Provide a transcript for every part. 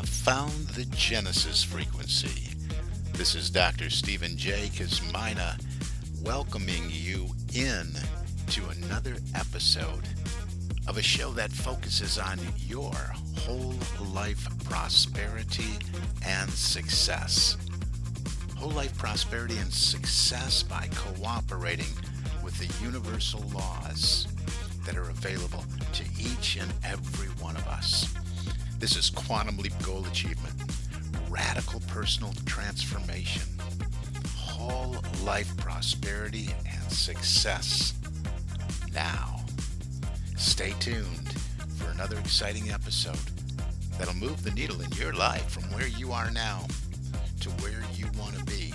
have found the Genesis frequency. This is Dr. Stephen J. Kosmyna welcoming you in to another episode of a show that focuses on your whole life prosperity and success. Whole life prosperity and success by cooperating with the universal laws that are available to each and every one of us. This is Quantum Leap Goal Achievement, Radical Personal Transformation, Whole Life Prosperity and Success. Now, stay tuned for another exciting episode that'll move the needle in your life from where you are now to where you want to be.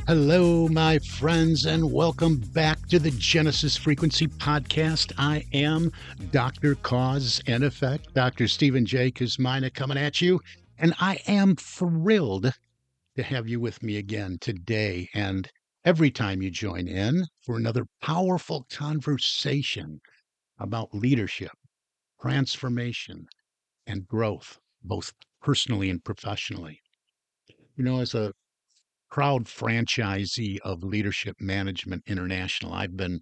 Hello, my friends, and welcome back to the Genesis Frequency Podcast. I am Dr. Cause and Effect, Dr. Stephen J. Kosmyna coming at you, and I am thrilled to have you with me again today and every time you join in for another powerful conversation about leadership, transformation, and growth, both personally and professionally. You know, as a proud franchisee of Leadership Management International, I've been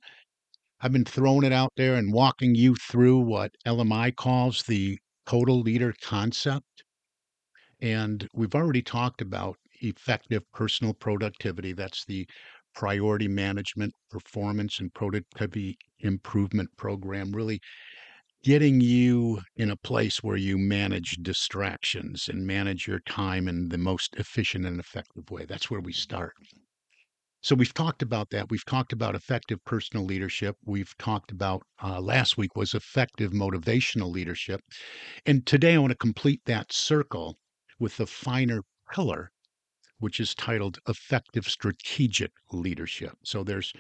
throwing it out there and walking you through what LMI calls the total leader concept. And we've already talked about effective personal productivity. That's the priority management, performance, and productivity improvement program, really getting you in a place where you manage distractions and manage your time in the most efficient and effective way. That's where we start. So we've talked about that. We've talked about effective personal leadership. We've talked about last week was effective motivational leadership. And today I want to complete that circle with the finer pillar, which is titled effective strategic leadership. So there's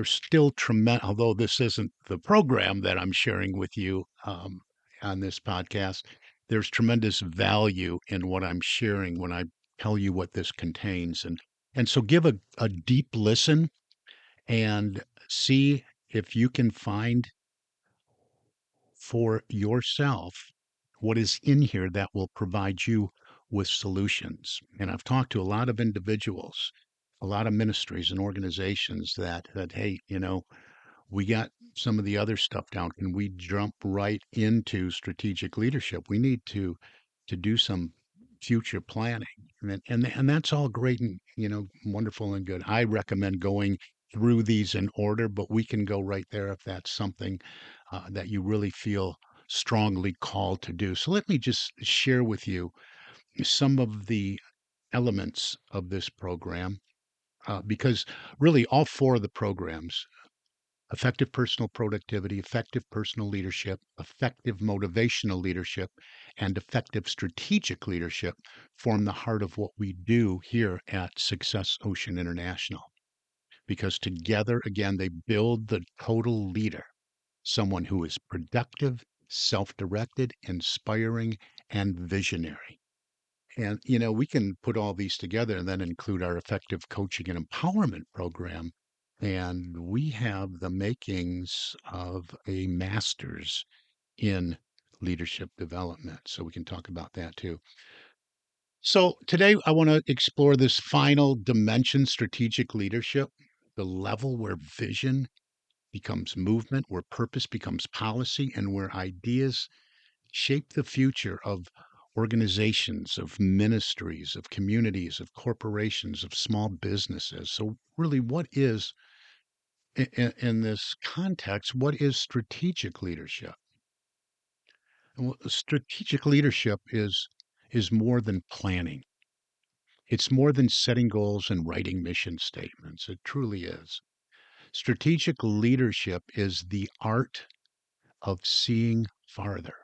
still tremendous, although this isn't the program that I'm sharing with you on this podcast, there's tremendous value in what I'm sharing when I tell you what this contains. And so give a deep listen and see if you can find for yourself what is in here that will provide you with solutions. And I've talked to a lot of individuals, a lot of ministries and organizations that hey, we got some of the other stuff down. Can we jump right into strategic leadership? We need to do some future planning, and that's all great and wonderful and good. I recommend going through these in order, but we can go right there if that's something that you really feel strongly called to do. So let me just share with you some of the elements of this program, because really all four of the programs, effective personal productivity, effective personal leadership, effective motivational leadership, and effective strategic leadership form the heart of what we do here at Success Ocean International. Because together, again, they build the total leader, someone who is productive, self directed, inspiring, and visionary. And, we can put all these together and then include our effective coaching and empowerment program. And we have the makings of a master's in leadership development. So we can talk about that too. So today I want to explore this final dimension, strategic leadership, the level where vision becomes movement, where purpose becomes policy, and where ideas shape the future of organizations, of ministries, of communities, of corporations, of small businesses. So, really, what is, in this context, what is strategic leadership? Well, strategic leadership is more than planning. It's more than setting goals and writing mission statements. It truly is. Strategic leadership is the art of seeing farther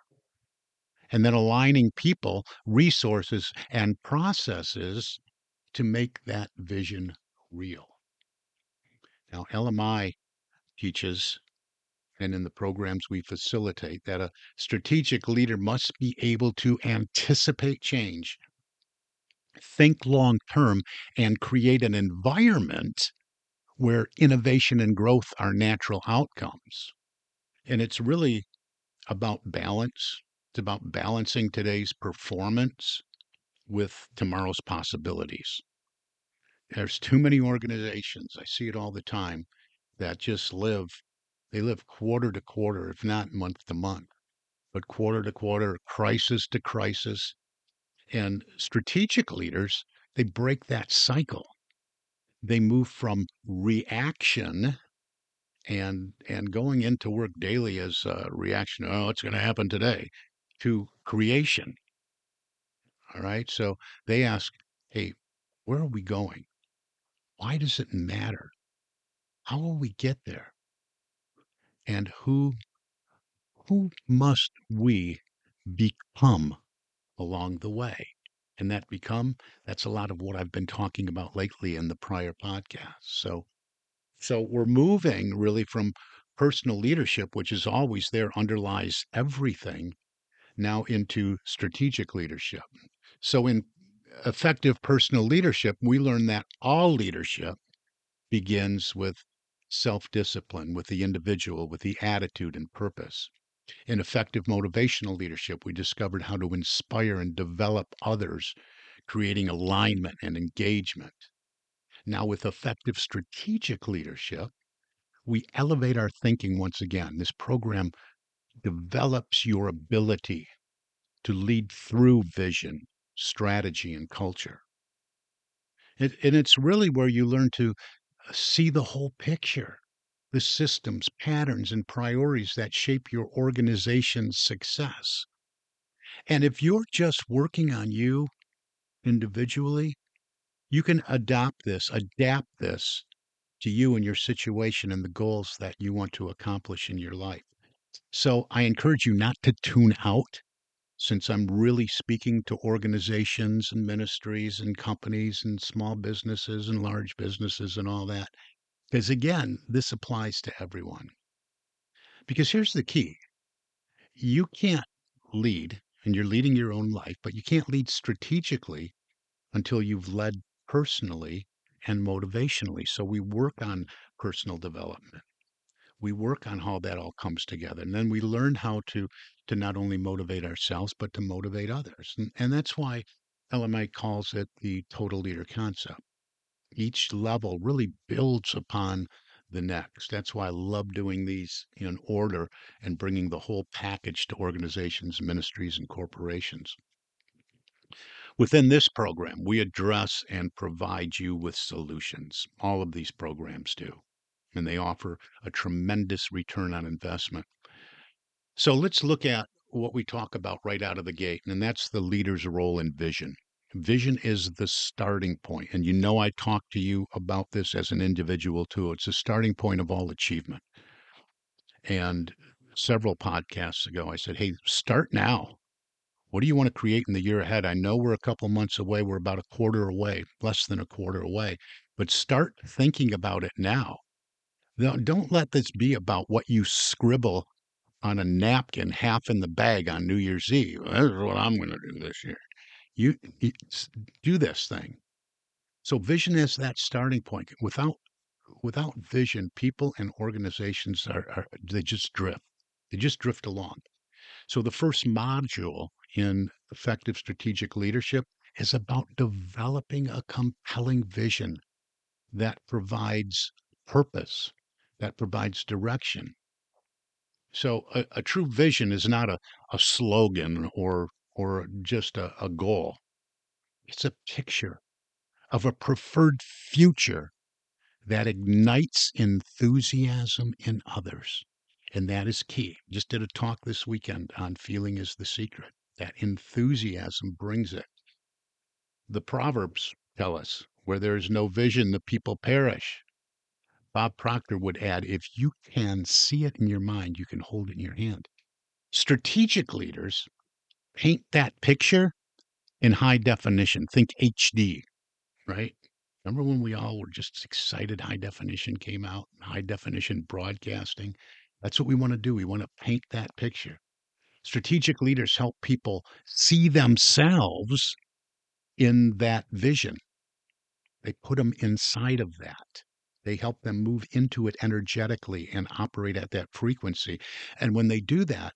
and then aligning people, resources, and processes to make that vision real. Now, LMI teaches, and in the programs we facilitate, that a strategic leader must be able to anticipate change, think long term, and create an environment where innovation and growth are natural outcomes. And it's really about balance, It's about balancing today's performance with tomorrow's possibilities. There's too many organizations, I see it all the time, that just they live quarter to quarter, if not month to month, but quarter to quarter, crisis to crisis. And strategic leaders, they break that cycle. They move from reaction and going into work daily as a reaction, oh, what's going to happen today, to creation. All right. So they ask, hey, where are we going? Why does it matter? How will we get there? And who must we become along the way? And that's a lot of what I've been talking about lately in the prior podcasts. So we're moving really from personal leadership, which is always there, underlies everything, now into strategic leadership. So in effective personal leadership, we learn that all leadership begins with self discipline, with the individual, with the attitude and purpose. In effective motivational leadership, we discovered how to inspire and develop others, creating alignment and engagement. Now, with effective strategic leadership, we elevate our thinking once again. This program develops your ability to lead through vision, strategy, and culture. And it's really where you learn to see the whole picture, the systems, patterns, and priorities that shape your organization's success. And if you're just working on you individually, you can adapt this to you and your situation and the goals that you want to accomplish in your life. So I encourage you not to tune out, since I'm really speaking to organizations and ministries and companies and small businesses and large businesses and all that. Because again, this applies to everyone. Because here's the key: you can't lead, and you're leading your own life, but you can't lead strategically until you've led personally and motivationally. So we work on personal development. We work on how that all comes together. And then we learn how to not only motivate ourselves, but to motivate others. And that's why LMA calls it the total leader concept. Each level really builds upon the next. That's why I love doing these in order and bringing the whole package to organizations, ministries, and corporations. Within this program, we address and provide you with solutions. All of these programs do, and they offer a tremendous return on investment. So let's look at what we talk about right out of the gate, and that's the leader's role in vision. Vision is the starting point, and you know I talk to you about this as an individual too. It's the starting point of all achievement. And several podcasts ago, I said, hey, start now. What do you want to create in the year ahead? I know we're a couple months away. We're about a quarter away, less than a quarter away, but start thinking about it now. Don't let this be about what you scribble on a napkin half in the bag on New Year's Eve. This is what I'm going to do this year. You do this thing. So vision is that starting point. Without vision, people and organizations they just drift. They just drift along. So the first module in effective strategic leadership is about developing a compelling vision that provides purpose, that provides direction. So a true vision is not a slogan or just a goal. It's a picture of a preferred future that ignites enthusiasm in others. And that is key. Just did a talk this weekend on feeling is the secret. That enthusiasm brings it. The Proverbs tell us where there is no vision, the people perish. Bob Proctor would add, if you can see it in your mind, you can hold it in your hand. Strategic leaders paint that picture in high definition. Think HD, right? Remember when we all were just excited high definition came out, high definition broadcasting? That's what we want to do. We want to paint that picture. Strategic leaders help people see themselves in that vision. They put them inside of that. They help them move into it energetically and operate at that frequency. And when they do that,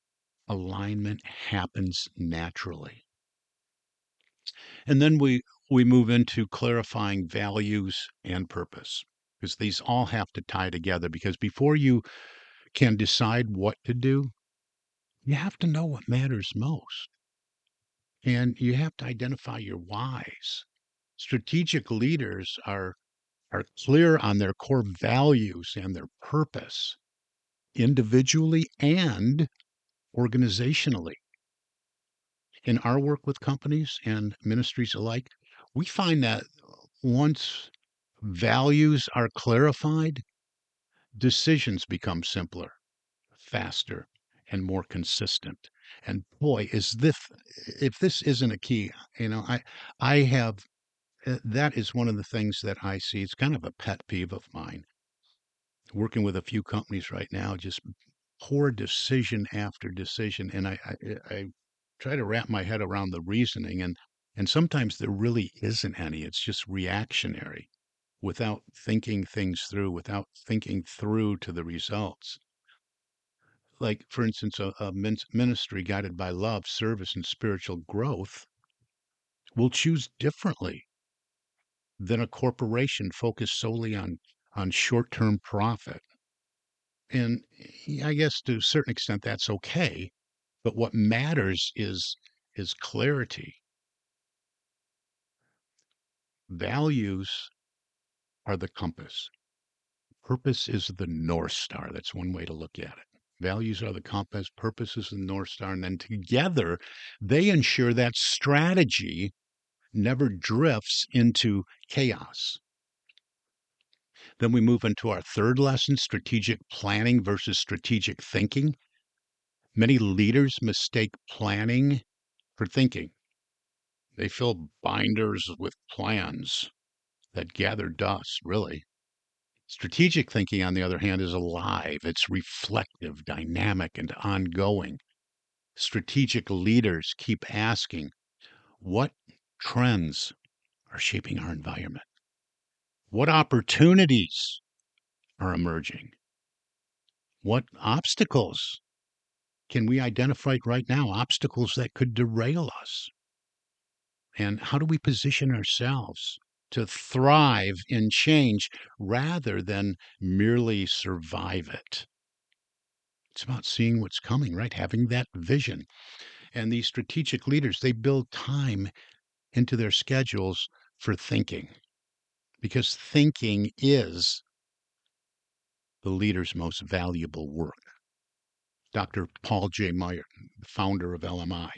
alignment happens naturally. And then we move into clarifying values and purpose, because these all have to tie together, because before you can decide what to do, you have to know what matters most. And you have to identify your whys. Strategic leaders are clear on their core values and their purpose, individually and organizationally. In our work with companies and ministries alike, we find that once values are clarified, decisions become simpler, faster, and more consistent. And boy, is this if this isn't a key, I have that is one of the things that I see. It's kind of a pet peeve of mine. Working with a few companies right now, just poor decision after decision, and I try to wrap my head around the reasoning, and sometimes there really isn't any. It's just reactionary, without thinking things through, without thinking through to the results. Like, for instance, a ministry guided by love, service, and spiritual growth will choose differently than a corporation focused solely on short-term profit. And I guess to a certain extent that's okay, but what matters is clarity. Values are the compass. Purpose is the North Star. That's one way to look at it. Values are the compass, purpose is the North Star, and then together they ensure that strategy never drifts into chaos. Then we move into our third lesson, strategic planning versus strategic thinking. Many leaders mistake planning for thinking. They fill binders with plans that gather dust, really. Strategic thinking, on the other hand, is alive. It's reflective, dynamic, and ongoing. Strategic leaders keep asking, what trends are shaping our environment? What opportunities are emerging? What obstacles can we identify right now? Obstacles that could derail us? And how do we position ourselves to thrive in change rather than merely survive it? It's about seeing what's coming, right? Having that vision. And these strategic leaders, they build time into their schedules for thinking, because thinking is the leader's most valuable work. Dr. Paul J. Meyer, the founder of LMI,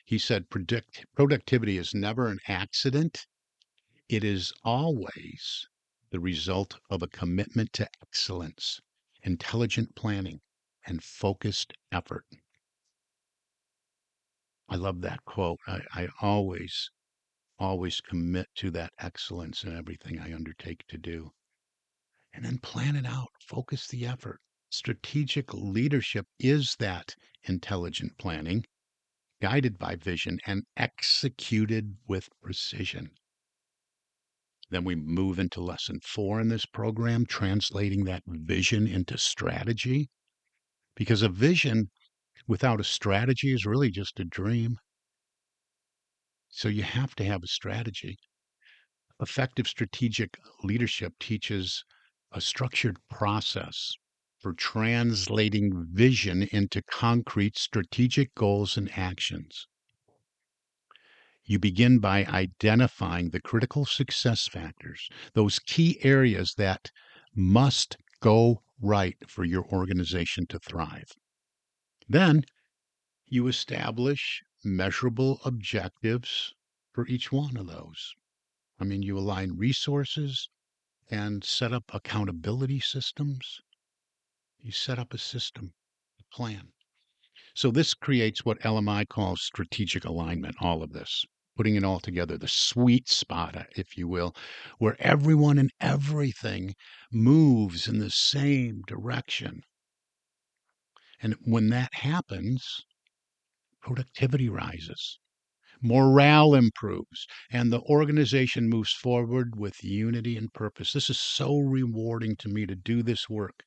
he said, productivity is never an accident. It is always the result of a commitment to excellence, intelligent planning, and focused effort. I love that quote. I always commit to that excellence in everything I undertake to do. And then plan it out, focus the effort. Strategic leadership is that intelligent planning, guided by vision and executed with precision. Then we move into lesson 4 in this program, translating that vision into strategy. Because a vision without a strategy is really just a dream. So you have to have a strategy. Effective strategic leadership teaches a structured process for translating vision into concrete strategic goals and actions. You begin by identifying the critical success factors, those key areas that must go right for your organization to thrive. Then you establish measurable objectives for each one of those. I mean, you align resources and set up accountability systems. You set up a system, a plan. So this creates what LMI calls strategic alignment, all of this, putting it all together, the sweet spot, if you will, where everyone and everything moves in the same direction. And when that happens, productivity rises, morale improves, and the organization moves forward with unity and purpose. This is so rewarding to me to do this work,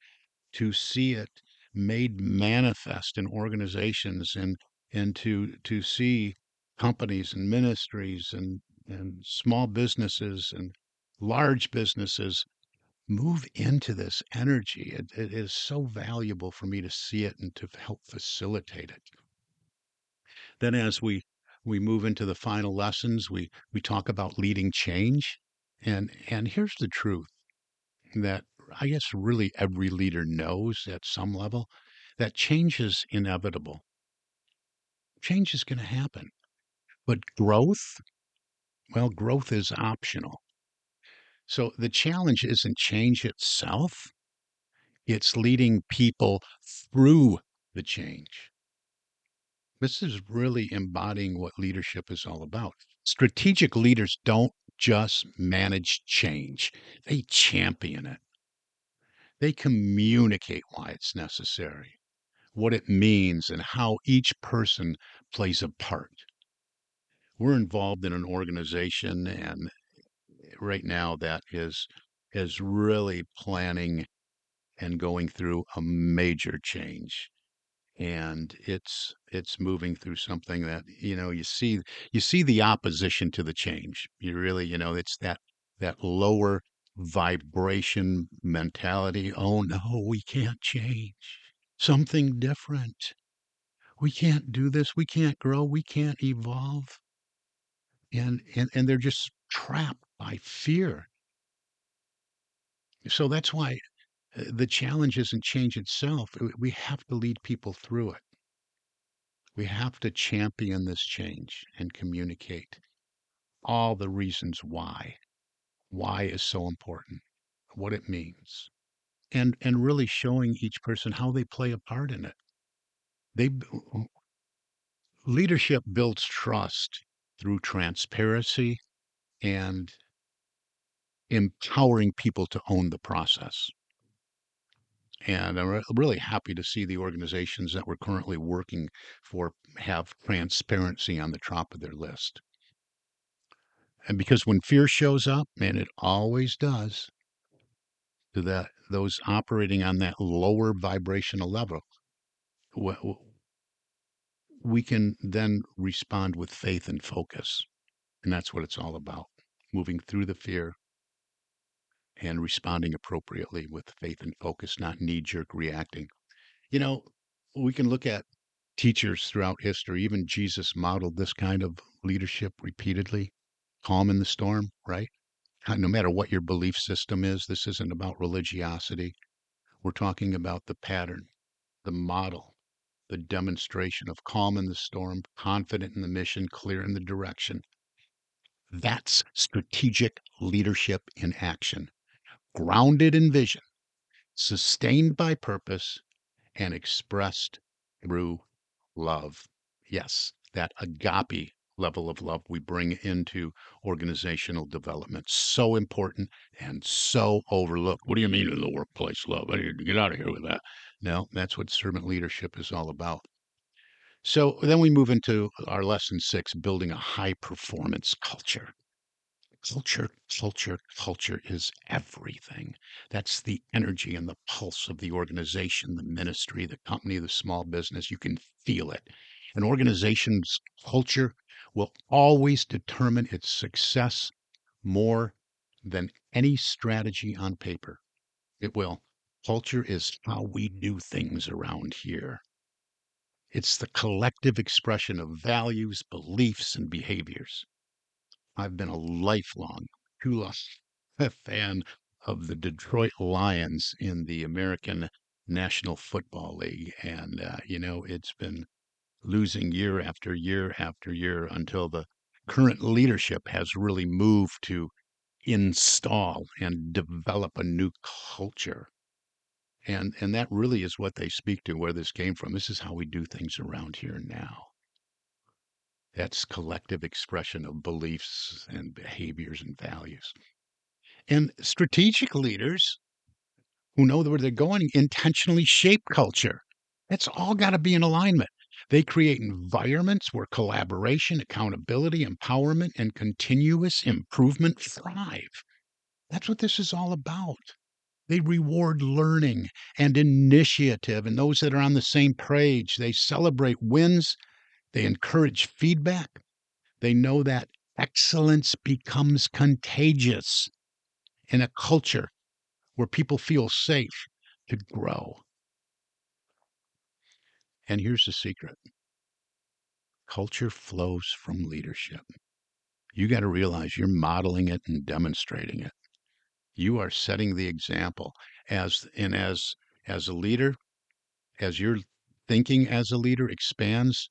to see it made manifest in organizations, and to see companies and ministries and small businesses and large businesses move into this energy. It is so valuable for me to see it and to help facilitate it. Then as we move into the final lessons, we talk about leading change. And here's the truth that I guess really every leader knows at some level that change is inevitable. Change is going to happen. But growth, well, growth is optional. So the challenge isn't change itself, it's leading people through the change. This is really embodying what leadership is all about. Strategic leaders don't just manage change, they champion it. They communicate why it's necessary, what it means, and how each person plays a part. We're involved in an organization, and right now that is really planning and going through a major change. And it's moving through something that, you see the opposition to the change. You really, it's that lower vibration mentality. Oh no, we can't change. Something different. We can't do this. We can't grow. We can't evolve. And they're just trapped by fear. So that's why the challenge isn't change itself. We have to lead people through it. We have to champion this change and communicate all the reasons why is so important, what it means, and really showing each person how they play a part in it. They Leadership builds trust through transparency and empowering people to own the process. And I'm really happy to see the organizations that we're currently working for have transparency on the top of their list. And because when fear shows up, and it always does, to those operating on that lower vibrational level, we can then respond with faith and focus. And that's what it's all about, moving through the fear and responding appropriately with faith and focus, not knee jerk reacting. You know, we can look at teachers throughout history. Even Jesus modeled this kind of leadership repeatedly. Calm in the storm, right? No matter what your belief system is, this isn't about religiosity. We're talking about the pattern, the model, the demonstration of calm in the storm, confident in the mission, clear in the direction. That's strategic leadership in action, grounded in vision, sustained by purpose, and expressed through love. Yes, that agape level of love we bring into organizational development. So important and so overlooked. What do you mean in the workplace love? I need to get out of here with that. No, that's what servant leadership is all about. So then we move into our lesson 6, building a high performance culture. Culture is everything. That's the energy and the pulse of the organization, the ministry, the company, the small business. You can feel it. An organization's culture will always determine its success more than any strategy on paper. It will. Culture is how we do things around here. It's the collective expression of values, beliefs, and behaviors. I've been a lifelong, too long a fan of the Detroit Lions in the American National Football League. And, it's been losing year after year after year until the current leadership has really moved to install and develop a new culture. And that really is what they speak to, where this came from. This is how we do things around here now. That's collective expression of beliefs and behaviors and values. And strategic leaders who know where they're going intentionally shape culture. It's all got to be in alignment. They create environments where collaboration, accountability, empowerment, and continuous improvement thrive. That's what this is all about. They reward learning and initiative and those that are on the same page. They celebrate wins. They encourage feedback. They know that excellence becomes contagious in a culture where people feel safe to grow. And here's the secret: culture flows from leadership. You got to realize you're modeling it and demonstrating it. You are setting the example as a leader, as your thinking as a leader expands,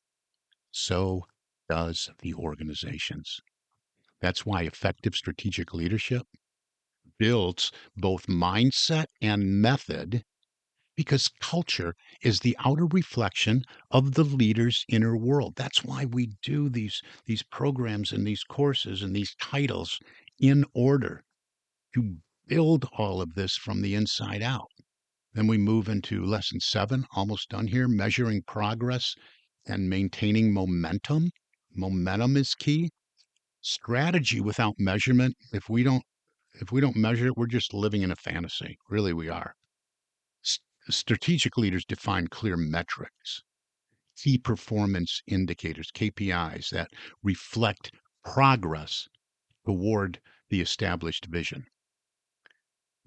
so does the organizations. That's why effective strategic leadership builds both mindset and method, because culture is the outer reflection of the leader's inner world. That's why we do these programs and these courses and these titles in order to build all of this from the inside out. Then we move into lesson 7, almost done here, measuring progress and maintaining momentum. Momentum is key. Strategy without measurement, if we don't measure it, we're just living in a fantasy. Really, we are. S- Strategic leaders define clear metrics, key performance indicators, KPIs that reflect progress toward the established vision.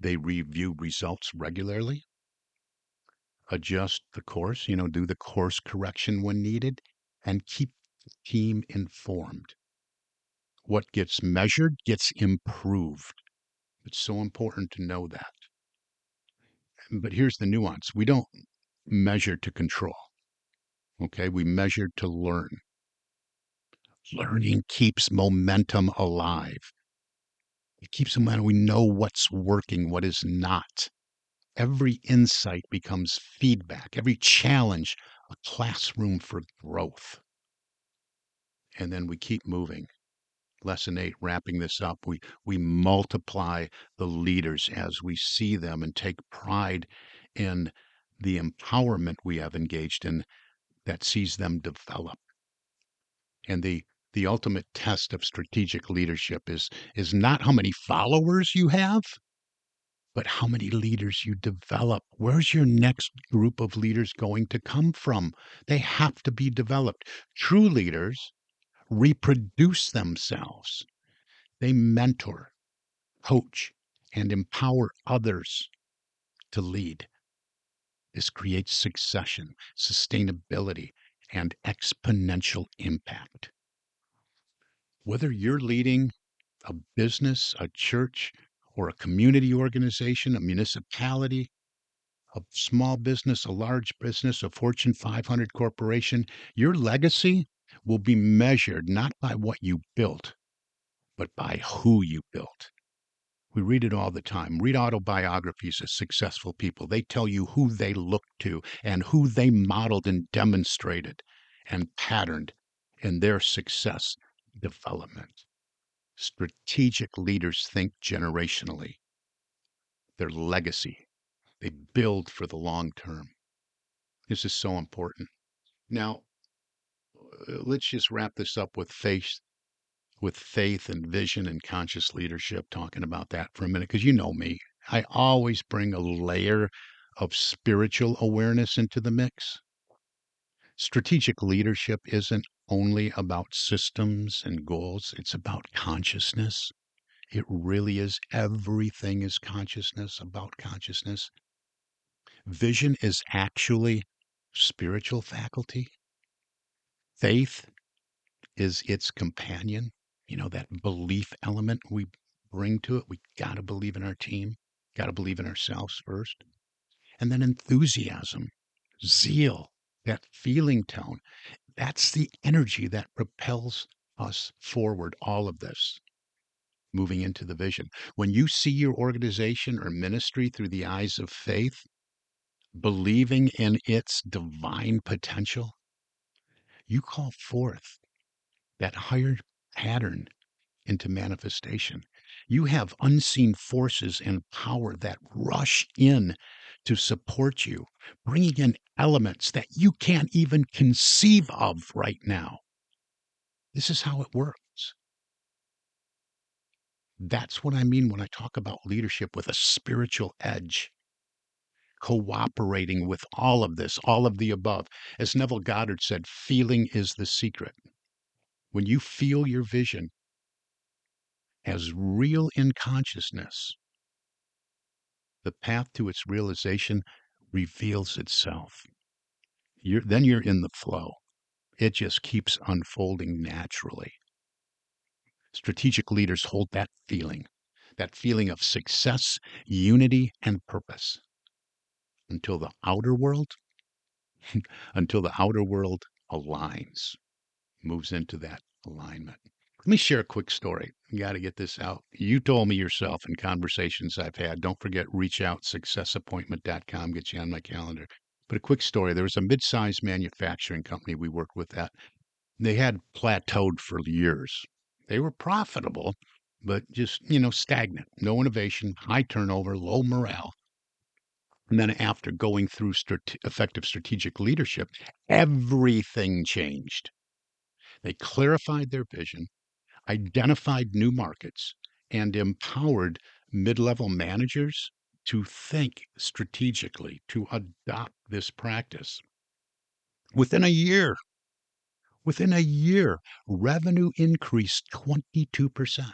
They review results regularly, adjust the course, do the course correction when needed, and keep the team informed. What gets measured gets improved. It's so important to know that. But here's the nuance: we don't measure to control. Okay. We measure to learn. Learning keeps momentum alive. It keeps momentum. We know what's working, what is not. Every insight becomes feedback, every challenge, a classroom for growth. And then we keep moving. Lesson 8, wrapping this up, we multiply the leaders as we see them and take pride in the empowerment we have engaged in that sees them develop. And the ultimate test of strategic leadership is not how many followers you have, but how many leaders you develop. Where's your next group of leaders going to come from? They have to be developed. True leaders reproduce themselves. They mentor, coach, and empower others to lead. This creates succession, sustainability, and exponential impact. Whether you're leading a business, a church, or a community organization, a municipality, a small business, a large business, a Fortune 500 corporation, your legacy will be measured not by what you built, but by who you built. We read it all the time. Read autobiographies of successful people. They tell you who they looked to and who they modeled and demonstrated and patterned in their success development. Strategic leaders think generationally. Their legacy, they build for the long term. This is so important. Now, let's just wrap this up with faith and vision and conscious leadership, talking about that for a minute, because you know me. I always bring a layer of spiritual awareness into the mix. Strategic leadership isn't only about systems and goals, it's about consciousness. It really is. Everything is consciousness, about consciousness. Vision is actually spiritual faculty. Faith is its companion. That belief element we bring to it. We got to believe in our team, got to believe in ourselves first. And then enthusiasm, zeal, that feeling tone. That's the energy that propels us forward, all of this, moving into the vision. When you see your organization or ministry through the eyes of faith, believing in its divine potential, you call forth that higher pattern into manifestation. You have unseen forces and power that rush in to support you, bringing in elements that you can't even conceive of right now. This is how it works. That's what I mean when I talk about leadership with a spiritual edge, cooperating with all of this, all of the above. As Neville Goddard said, feeling is the secret. When you feel your vision as real in consciousness, the path to its realization reveals itself. Then you're in the flow. It just keeps unfolding naturally. Strategic leaders hold that feeling of success, unity, and purpose until the outer world, until the outer world aligns, moves into that alignment. Let me share a quick story. You got to get this out. You told me yourself in conversations I've had. Don't forget, reach out, successappointment.com, get you on my calendar. But a quick story. There was a mid-sized manufacturing company we worked with that they had plateaued for years. They were profitable, but just, stagnant. No innovation, high turnover, low morale. And then after going through effective strategic leadership, everything changed. They clarified their vision, identified new markets, and empowered mid-level managers to think strategically, to adopt this practice. Within a year, Within a year, revenue increased 22%.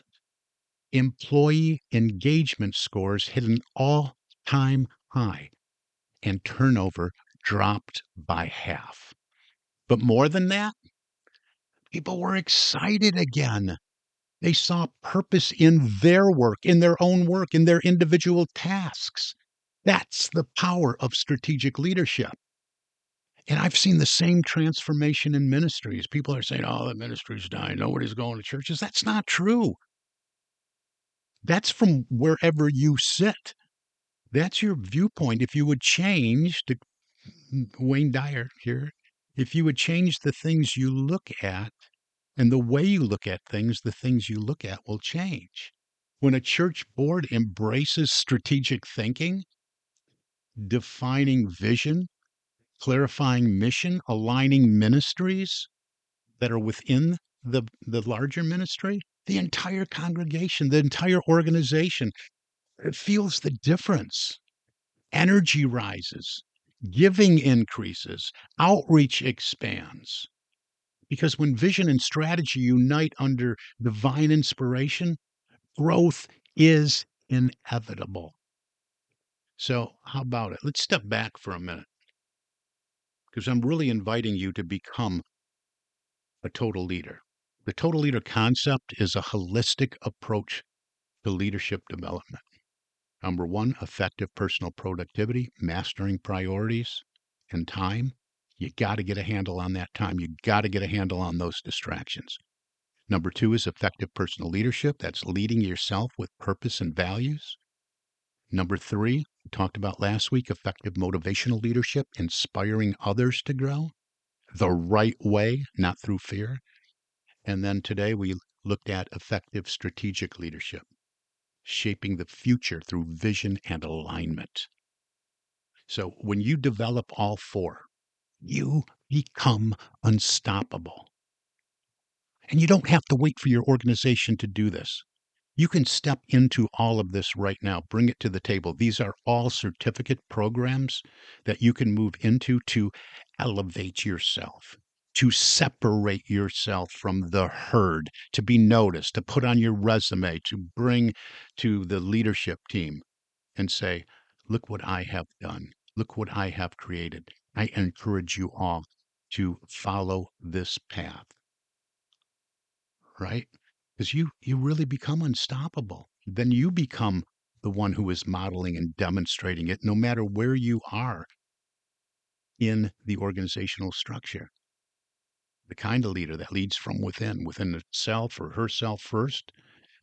Employee engagement scores hit an all-time high, and turnover dropped by half. But more than that, people were excited again. They saw purpose in their work, in their own work, in their individual tasks. That's the power of strategic leadership. And I've seen the same transformation in ministries. People are saying, oh, the ministry's dying. Nobody's going to churches. That's not true. That's from wherever you sit. That's your viewpoint. If you would change, to Wayne Dyer here, if you would change the things you look at and the way you look at things, the things you look at will change. When a church board embraces strategic thinking, defining vision, clarifying mission, aligning ministries that are within the larger ministry, the entire congregation, the entire organization, it feels the difference. Energy rises, giving increases, outreach expands. Because when vision and strategy unite under divine inspiration, growth is inevitable. So, how about it? Let's step back for a minute because I'm really inviting you to become a total leader. The total leader concept is a holistic approach to leadership development. Number one, effective personal productivity, mastering priorities and time. You got to get a handle on that time. You got to get a handle on those distractions. Number two is effective personal leadership. That's leading yourself with purpose and values. Number three, we talked about last week, effective motivational leadership, inspiring others to grow the right way, not through fear. And then today we looked at effective strategic leadership, shaping the future through vision and alignment. So when you develop all four, you become unstoppable. And you don't have to wait for your organization to do this. You can step into all of this right now, bring it to the table. These are all certificate programs that you can move into to elevate yourself, to separate yourself from the herd, to be noticed, to put on your resume, to bring to the leadership team and say, look what I have done. Look what I have created. I encourage you all to follow this path, right? Because you really become unstoppable. Then you become the one who is modeling and demonstrating it, no matter where you are in the organizational structure. The kind of leader that leads from within itself or herself first,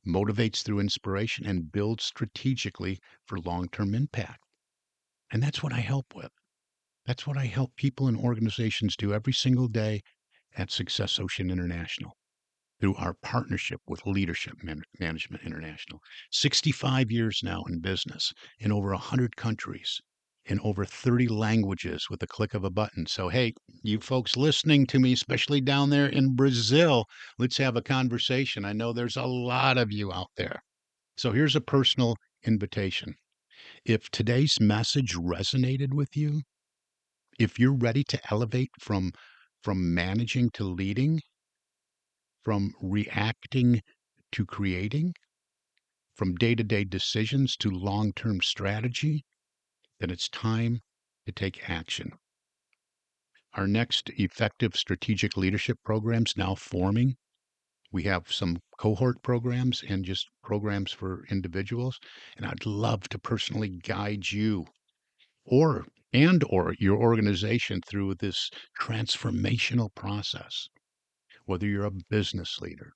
motivates through inspiration, and builds strategically for long-term impact. And that's what I help with. That's what I help people and organizations do every single day at Success Ocean International through our partnership with Leadership Management International. 65 years now in business, in over 100 countries, in over 30 languages with the click of a button. So, hey, you folks listening to me, especially down there in Brazil, let's have a conversation. I know there's a lot of you out there. So here's a personal invitation. If today's message resonated with you, if you're ready to elevate from managing to leading, from reacting to creating, from day-to-day decisions to long-term strategy, then it's time to take action. Our next effective strategic leadership programs now forming. We have some cohort programs and just programs for individuals. And I'd love to personally guide you or or your organization through this transformational process, whether you're a business leader,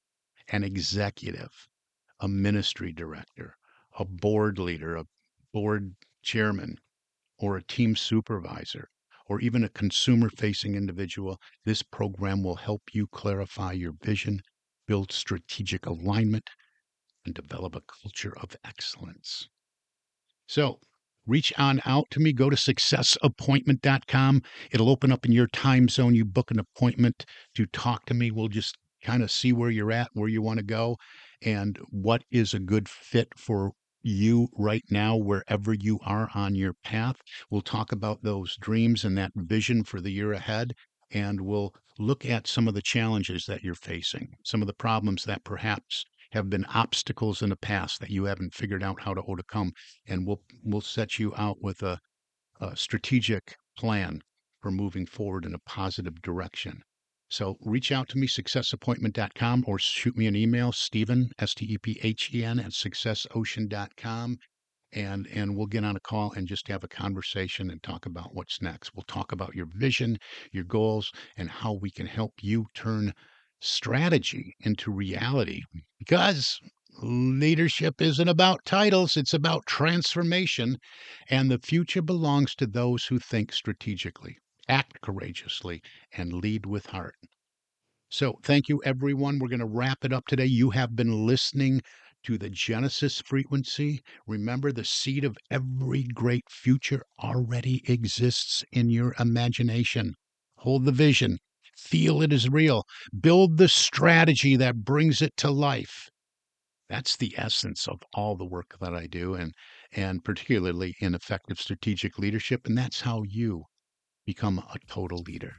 an executive, a ministry director, a board leader, a board chairman, or a team supervisor, or even a consumer facing individual. This program will help you clarify your vision, build strategic alignment, and develop a culture of excellence. So reach on out to me. Go to successappointment.com. It'll open up in your time zone. You book an appointment to talk to me. We'll just kind of see where you're at, where you want to go, and what is a good fit for you right now, wherever you are on your path. We'll talk about those dreams and that vision for the year ahead. And we'll look at some of the challenges that you're facing, some of the problems that perhaps have been obstacles in the past that you haven't figured out how to overcome, and we'll set you out with a strategic plan for moving forward in a positive direction. So reach out to me, successappointment.com, or shoot me an email, Stephen, Stephen, at successocean.com. And we'll get on a call and just have a conversation and talk about what's next. We'll talk about your vision, your goals, and how we can help you turn strategy into reality. Because leadership isn't about titles, it's about transformation. And the future belongs to those who think strategically, act courageously, and lead with heart. So, thank you, everyone. We're going to wrap it up today. You have been listening to the Genesis frequency. Remember, the seed of every great future already exists in your imagination. Hold the vision, feel it is real, build the strategy that brings it to life. That's the essence of all the work that I do, and particularly in effective strategic leadership. And that's how you become a total leader.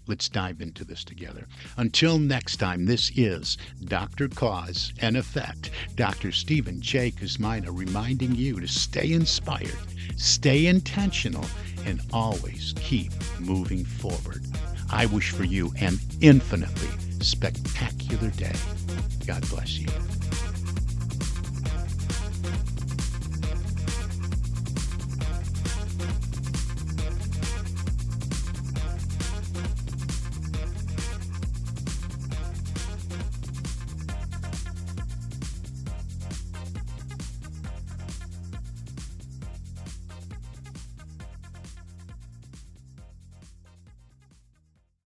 Let's dive into this together. Until next time, this is Dr. Cause and Effect, Dr. Stephen J. Kosmyna, reminding you to stay inspired, stay intentional, and always keep moving forward. I wish for you an infinitely spectacular day. God bless you.